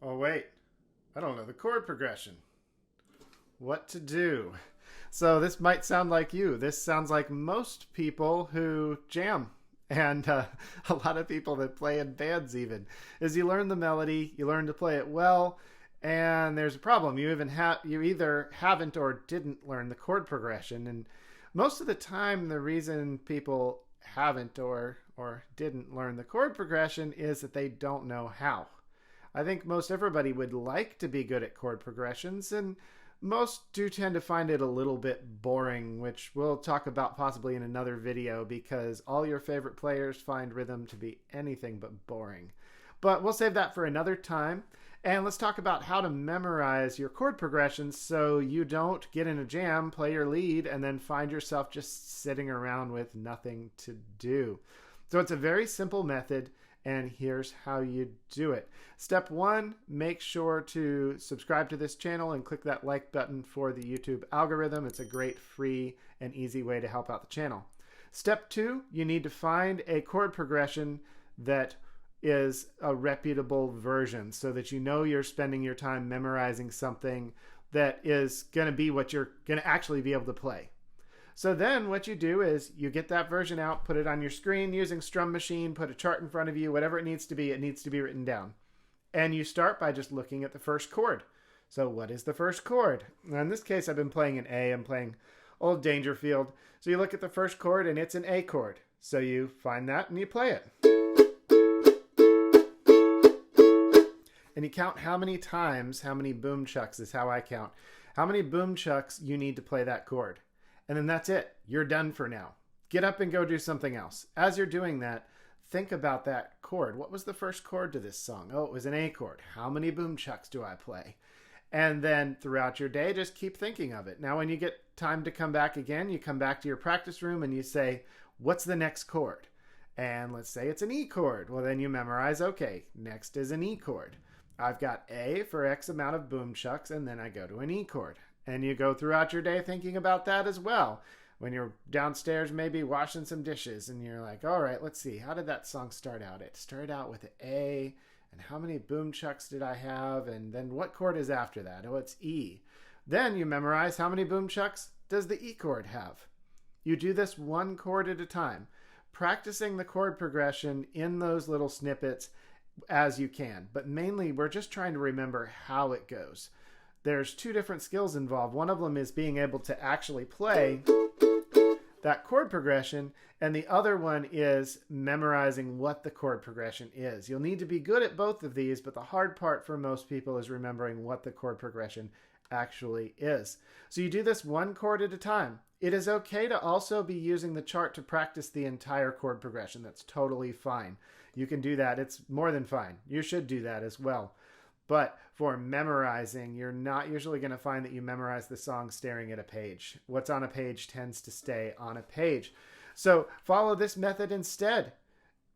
Oh wait, I don't know the chord progression. What to do? So this might sound like you. This sounds like most people who jam. And a lot of people that play in bands even, is you learn the melody, you learn to play it well, and there's a problem. You either haven't or didn't learn the chord progression. And most of the time, the reason people haven't or didn't learn the chord progression is that they don't know how. I think most everybody would like to be good at chord progressions, and most do tend to find it a little bit boring, which we'll talk about possibly in another video, because all your favorite players find rhythm to be anything but boring. But we'll save that for another time, and let's talk about how to memorize your chord progressions so you don't get in a jam, play your lead, and then find yourself just sitting around with nothing to do. So it's a very simple method, and here's how you do it. Step 1, make sure to subscribe to this channel and click that like button for the YouTube algorithm. It's a great, free, and easy way to help out the channel. Step 2, you need to find a chord progression that is a reputable version so that you know you're spending your time memorizing something that is going to be what you're going to actually be able to play. So then what you do is you get that version out, put it on your screen using Strum Machine, put a chart in front of you, whatever it needs to be written down. And you start by just looking at the first chord. So what is the first chord? Now in this case, I've been playing an A. I'm playing Old Dangerfield. So you look at the first chord and it's an A chord. So you find that and you play it. And you count how many times, how many boom chucks is how I count, how many boom chucks you need to play that chord. And then that's it. You're done for now. Get up and go do something else. As you're doing that, think about that chord. What was the first chord to this song? Oh, it was an A chord. How many boom chucks do I play? And then throughout your day, just keep thinking of it. Now, when you get time to come back again, you come back to your practice room and you say, what's the next chord? And let's say it's an E chord. Well, then you memorize, okay, next is an E chord. I've got A for X amount of boom chucks, and then I go to an E chord. And you go throughout your day thinking about that as well. When you're downstairs maybe washing some dishes and you're like, all right, let's see, how did that song start out? It started out with A, and how many boom chucks did I have? And then what chord is after that? Oh, it's E. Then you memorize how many boom chucks does the E chord have? You do this one chord at a time, practicing the chord progression in those little snippets as you can. But mainly we're just trying to remember how it goes. There's two different skills involved. One of them is being able to actually play that chord progression, and the other one is memorizing what the chord progression is. You'll need to be good at both of these, but the hard part for most people is remembering what the chord progression actually is. So you do this one chord at a time. It is okay to also be using the chart to practice the entire chord progression. That's totally fine. You can do that. It's more than fine. You should do that as well. But for memorizing, you're not usually going to find that you memorize the song staring at a page. What's on a page tends to stay on a page. So follow this method instead.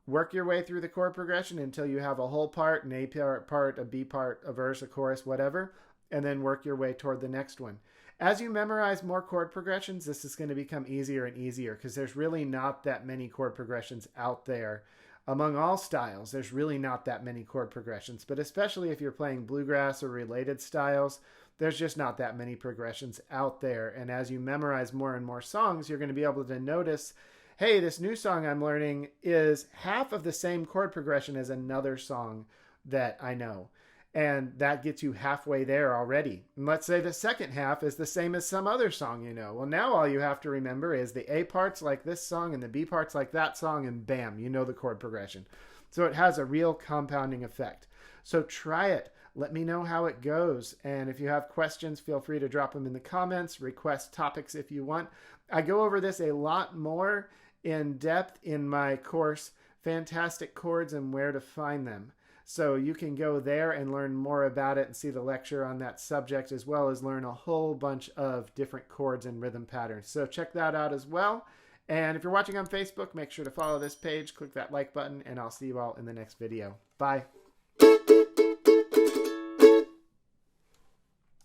Work your way through the chord progression until you have a whole part, an A part, a B part, a verse, a chorus, whatever, and then work your way toward the next one. As you memorize more chord progressions, this is going to become easier and easier because there's really not that many chord progressions out there. Among all styles, there's really not that many chord progressions, but especially if you're playing bluegrass or related styles, there's just not that many progressions out there. And as you memorize more and more songs, you're going to be able to notice, hey, this new song I'm learning is half of the same chord progression as another song that I know. And that gets you halfway there already. And let's say the second half is the same as some other song you know. Well, now all you have to remember is the A parts like this song and the B parts like that song, and bam, you know the chord progression. So it has a real compounding effect. So try it. Let me know how it goes. And if you have questions, feel free to drop them in the comments, request topics if you want. I go over this a lot more in depth in my course, Fantastic Chords and Where to Find Them. So you can go there and learn more about it and see the lecture on that subject, as well as learn a whole bunch of different chords and rhythm patterns. So check that out as well. And if you're watching on Facebook, make sure to follow this page, click that like button, and I'll see you all in the next video. Bye.